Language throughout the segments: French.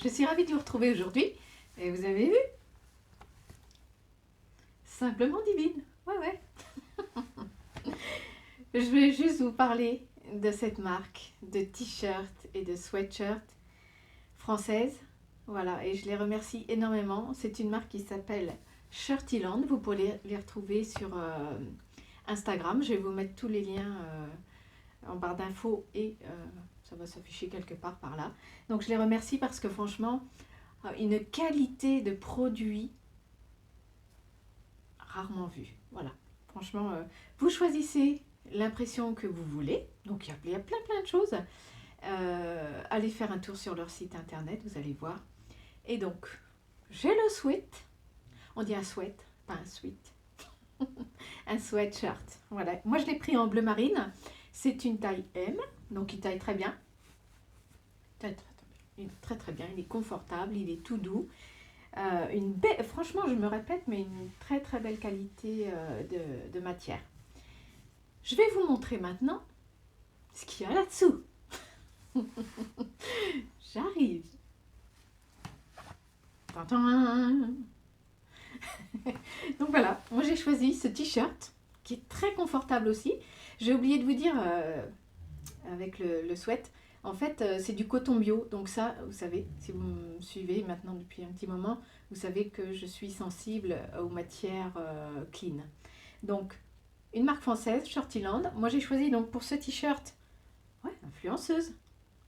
je suis ravie de vous retrouver aujourd'hui. Et vous avez vu? Simplement divine. Ouais, ouais. Je vais juste vous parler de cette marque de t-shirts et de sweatshirts française. Voilà, et je les remercie énormément. C'est une marque qui s'appelle Shirtyland. Vous pourrez les retrouver sur Instagram. Je vais vous mettre tous les liens en barre d'infos et ça va s'afficher quelque part par là. Donc je les remercie parce que franchement, une qualité de produit rarement vue. Voilà, franchement, vous choisissez l'impression que vous voulez. Donc il y a plein de choses. Allez faire un tour sur leur site internet, vous allez voir. Et donc, j'ai le sweat. On dit un sweat, pas un sweat. Un sweatshirt. Voilà. Moi, je l'ai pris en bleu marine. C'est une taille M, donc il taille très bien. Il est très bien. Il est confortable, il est tout doux. Franchement, je me répète, mais une très belle qualité de matière. Je vais vous montrer maintenant ce qu'il y a là-dessous. J'arrive. Donc voilà, moi j'ai choisi ce t-shirt qui est très confortable aussi. J'ai oublié de vous dire avec le sweat, en fait c'est du coton bio. Donc ça, vous savez, si vous me suivez maintenant depuis un petit moment, vous savez que je suis sensible aux matières clean. Donc une marque française, Shirtyland. Moi j'ai choisi donc pour ce t-shirt, ouais, influenceuse.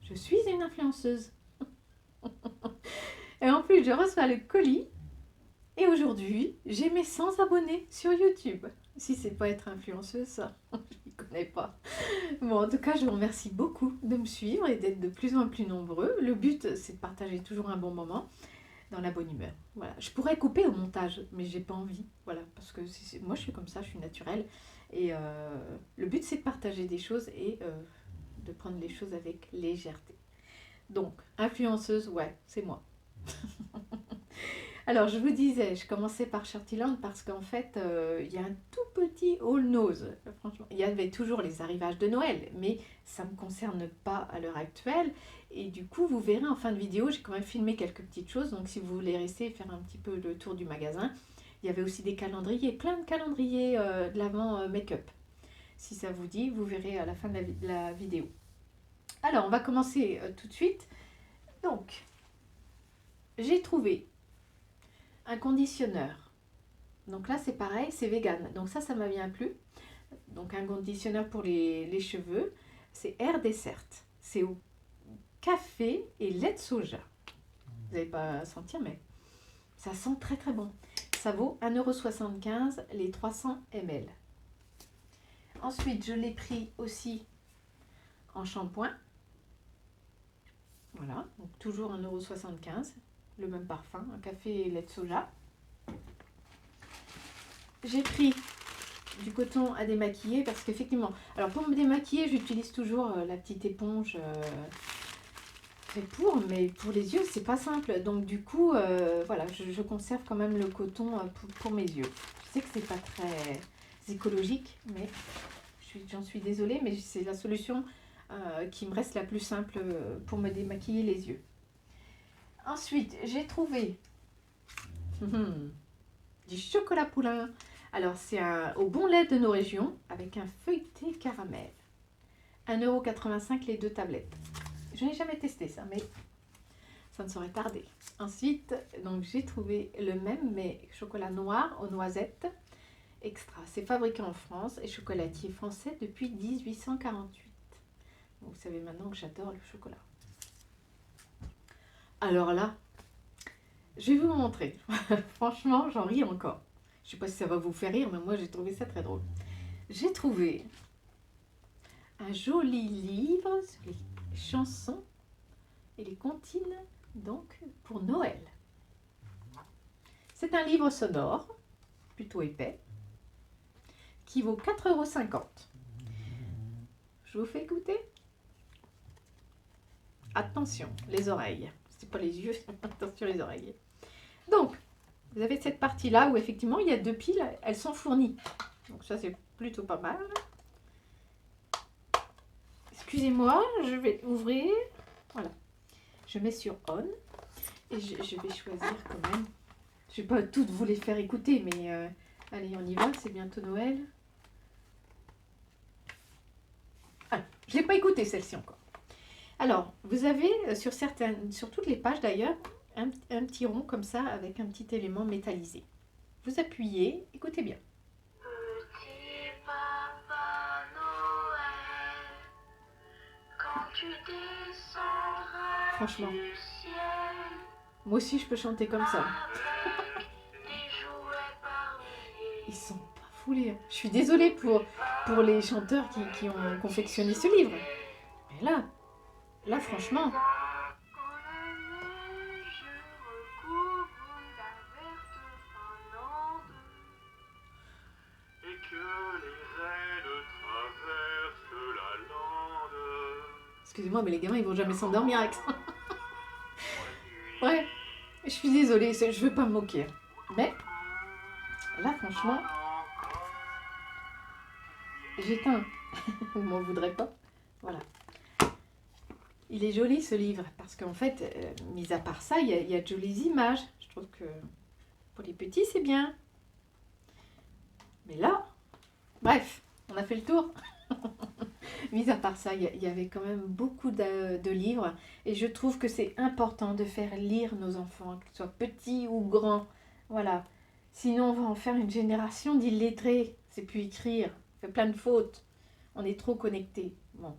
Je suis une influenceuse. Et en plus je reçois le colis. Et aujourd'hui, j'ai mes 100 abonnés sur YouTube. Si c'est pas être influenceuse, ça, je n'y connais pas. Bon, en tout cas, je vous remercie beaucoup de me suivre et d'être de plus en plus nombreux. Le but, c'est de partager toujours un bon moment dans la bonne humeur. Voilà. Je pourrais couper au montage, mais j'ai pas envie. Voilà, parce que moi, je suis comme ça, je suis naturelle. Et le but, c'est de partager des choses et de prendre les choses avec légèreté. Donc, influenceuse, ouais, c'est moi. Alors, je vous disais, je commençais par Shirtyland parce qu'en fait, il y a un tout petit all nose. Franchement, il y avait toujours les arrivages de Noël, mais ça ne me concerne pas à l'heure actuelle. Et du coup, vous verrez en fin de vidéo, j'ai quand même filmé quelques petites choses. Donc, si vous voulez rester et faire un petit peu le tour du magasin, il y avait aussi des calendriers, plein de calendriers de l'avant make-up. Si ça vous dit, vous verrez à la fin de la vidéo. Alors, on va commencer tout de suite. Donc, j'ai trouvé un conditionneur. Donc là, c'est pareil, c'est vegan. Donc ça m'a bien plu. Donc un conditionneur pour les cheveux. C'est Air Dessert. C'est au café et lait de soja. Vous n'allez pas sentir, mais ça sent très bon. Ça vaut 1,75 € les 300 ml. Ensuite, je l'ai pris aussi en shampoing. Voilà, donc toujours 1,75 €. Le même parfum, un café et lait de soja. J'ai pris du coton à démaquiller parce qu'effectivement, alors pour me démaquiller, j'utilise toujours la petite éponge fait pour, mais pour les yeux, c'est pas simple. Donc du coup, voilà, je conserve quand même le coton pour mes yeux. Je sais que c'est pas très écologique, mais j'en suis désolée, mais c'est la solution qui me reste la plus simple pour me démaquiller les yeux. Ensuite, j'ai trouvé du chocolat poulain. Alors, c'est au bon lait de nos régions avec un feuilleté caramel. 1,85 € les 2 tablettes. Je n'ai jamais testé ça, mais ça ne saurait tarder. Ensuite, donc j'ai trouvé le même, mais chocolat noir aux noisettes extra. C'est fabriqué en France et chocolatier français depuis 1848. Donc, vous savez maintenant que j'adore le chocolat. Alors là, je vais vous montrer. Franchement, j'en ris encore. Je ne sais pas si ça va vous faire rire, mais moi j'ai trouvé ça très drôle. J'ai trouvé un joli livre sur les chansons et les comptines donc pour Noël. C'est un livre sonore, plutôt épais, qui vaut 4,50 €. Je vous fais écouter. Attention, les oreilles. C'est pas les yeux, attention les oreilles. Donc, vous avez cette partie-là où effectivement il y a 2 piles, elles sont fournies. Donc ça c'est plutôt pas mal. Excusez-moi, je vais ouvrir. Voilà. Je mets sur on. Et je vais choisir quand même. Je vais pas toutes vous les faire écouter, mais allez, on y va, c'est bientôt Noël. Ah, je l'ai pas écouté celle-ci encore. Alors, vous avez sur toutes les pages d'ailleurs, un petit rond comme ça avec un petit élément métallisé. Vous appuyez, écoutez bien. Petit Papa Noël, quand tu descendras Franchement, du ciel, moi aussi je peux chanter comme ça. avec des jouets par milliers. Ils sont pas foulés. Je suis désolée pour les chanteurs qui ont confectionné ce livre. Mais là franchement, Quand la neige recouvre la verte Finlande, et que les rennes traversent la lande. excusez-moi, mais les gamins ils vont jamais s'endormir avec ça. Ouais, je suis désolée, je veux pas me moquer. Mais là franchement, j'éteins. Vous m'en voudrez pas. Voilà. Il est joli ce livre parce qu'en fait, mis à part ça, il y a de jolies images. Je trouve que pour les petits c'est bien. Mais là, bref, on a fait le tour. Mis à part ça, il y avait quand même beaucoup de livres et je trouve que c'est important de faire lire nos enfants, qu'ils soient petits ou grands. Voilà. Sinon, on va en faire une génération d'illettrés. C'est plus écrire. On fait plein de fautes. On est trop connectés. Bon,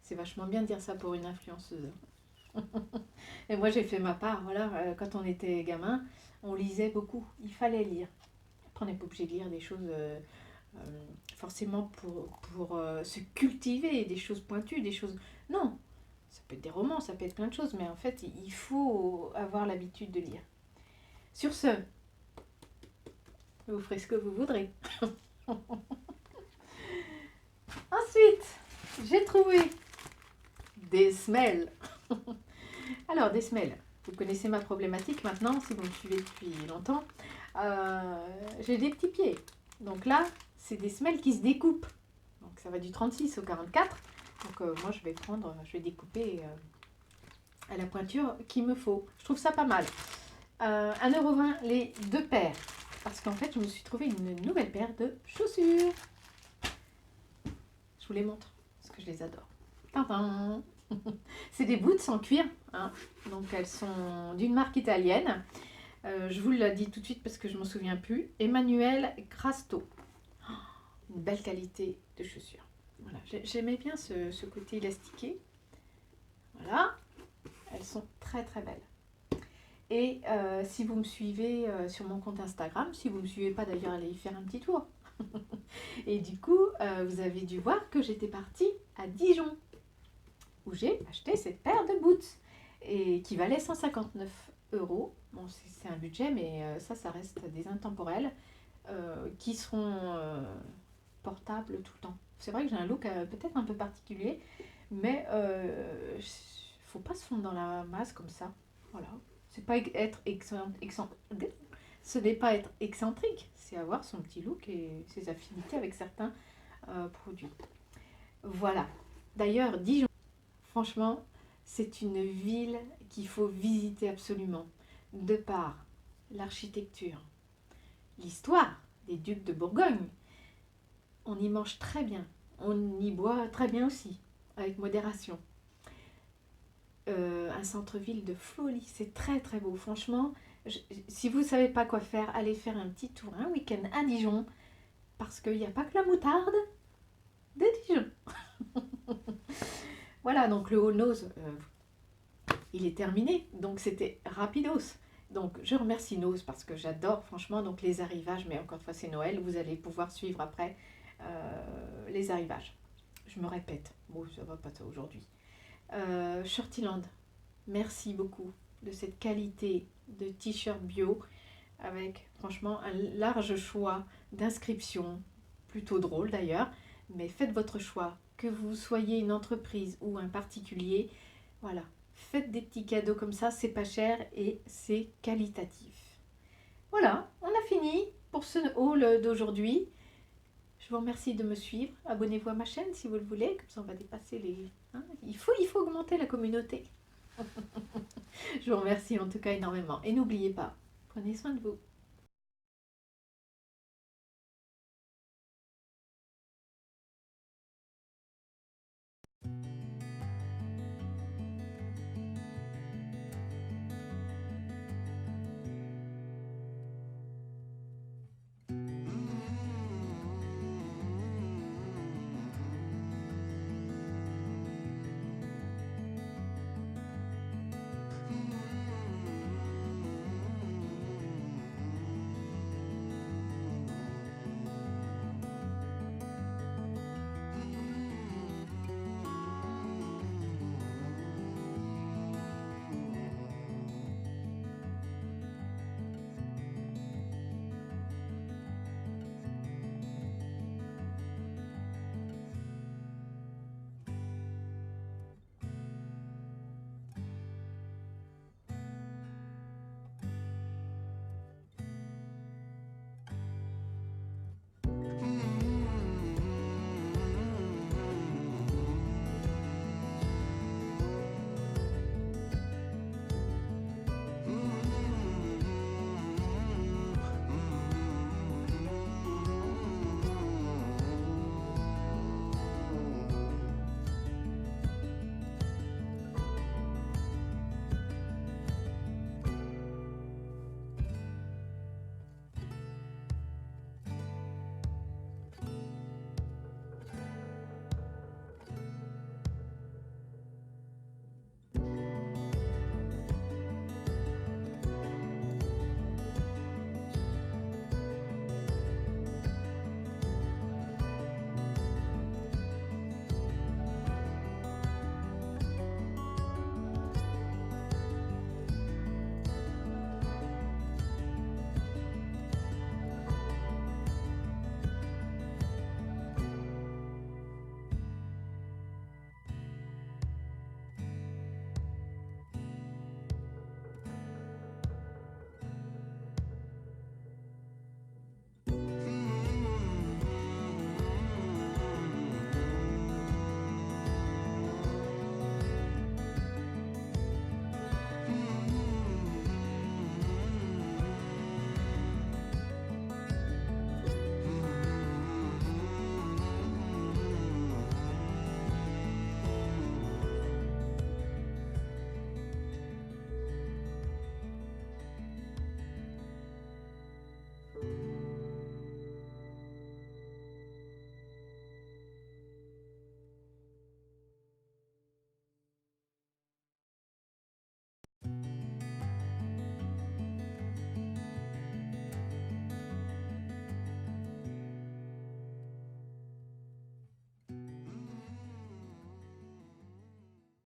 c'est vachement bien de dire ça pour une influenceuse. Et moi, j'ai fait ma part. Voilà, quand on était gamin, on lisait beaucoup. Il fallait lire. Après, on n'est pas obligé de lire des choses forcément pour se cultiver, des choses pointues, des choses... Non, ça peut être des romans, ça peut être plein de choses, mais en fait, il faut avoir l'habitude de lire. Sur ce, vous ferez ce que vous voudrez. Ensuite, j'ai trouvé des semelles. Alors, des semelles. Vous connaissez ma problématique maintenant, si vous me suivez depuis longtemps. J'ai des petits pieds. Donc là, c'est des semelles qui se découpent. Donc ça va du 36 au 44. Donc moi, je vais découper à la pointure qu'il me faut. Je trouve ça pas mal. 1,20 € les deux paires. Parce qu'en fait, je me suis trouvé une nouvelle paire de chaussures. Je vous les montre, parce que je les adore. Tadam. C'est des boots en cuir. Hein. Donc elles sont d'une marque italienne. Je vous le dis tout de suite parce que je ne m'en souviens plus. Emmanuel Crasto. Oh, une belle qualité de chaussures. Voilà. J'aimais bien ce côté élastiqué. Voilà. Elles sont très très belles. Et si vous me suivez sur mon compte Instagram, si vous ne me suivez pas d'ailleurs, allez y faire un petit tour. Et du coup, vous avez dû voir que j'étais partie à Dijon, où j'ai acheté cette paire de boots, et qui valait 159 €. Bon, c'est un budget, mais ça reste des intemporels qui seront portables tout le temps. C'est vrai que j'ai un look peut-être un peu particulier, mais faut pas se fondre dans la masse comme ça. Voilà. C'est pas être ce n'est pas être excentrique, c'est avoir son petit look et ses affinités avec certains produits. Voilà. D'ailleurs, Dijon, franchement, c'est une ville qu'il faut visiter absolument, de par l'architecture, l'histoire des ducs de Bourgogne. On y mange très bien, on y boit très bien aussi, avec modération. Un centre-ville de folie, c'est très très beau, franchement. Si vous ne savez pas quoi faire, allez faire un petit tour, un week-end à Dijon, parce qu'il n'y a pas que la moutarde de Dijon. Voilà, donc le All Nose, il est terminé, donc c'était rapidos. Donc je remercie Nose parce que j'adore franchement donc les arrivages, mais encore une fois c'est Noël, vous allez pouvoir suivre après les arrivages. Je me répète, bon ça va pas ça aujourd'hui. Shirtyland, merci beaucoup de cette qualité de t-shirt bio avec franchement un large choix d'inscriptions, plutôt drôle d'ailleurs, mais faites votre choix, que vous soyez une entreprise ou un particulier, voilà, faites des petits cadeaux comme ça, c'est pas cher et c'est qualitatif. Voilà, on a fini pour ce haul d'aujourd'hui. Je vous remercie de me suivre. Abonnez-vous à ma chaîne si vous le voulez, comme ça on va dépasser les... Hein, il faut augmenter la communauté. Je vous remercie en tout cas énormément. Et n'oubliez pas, prenez soin de vous.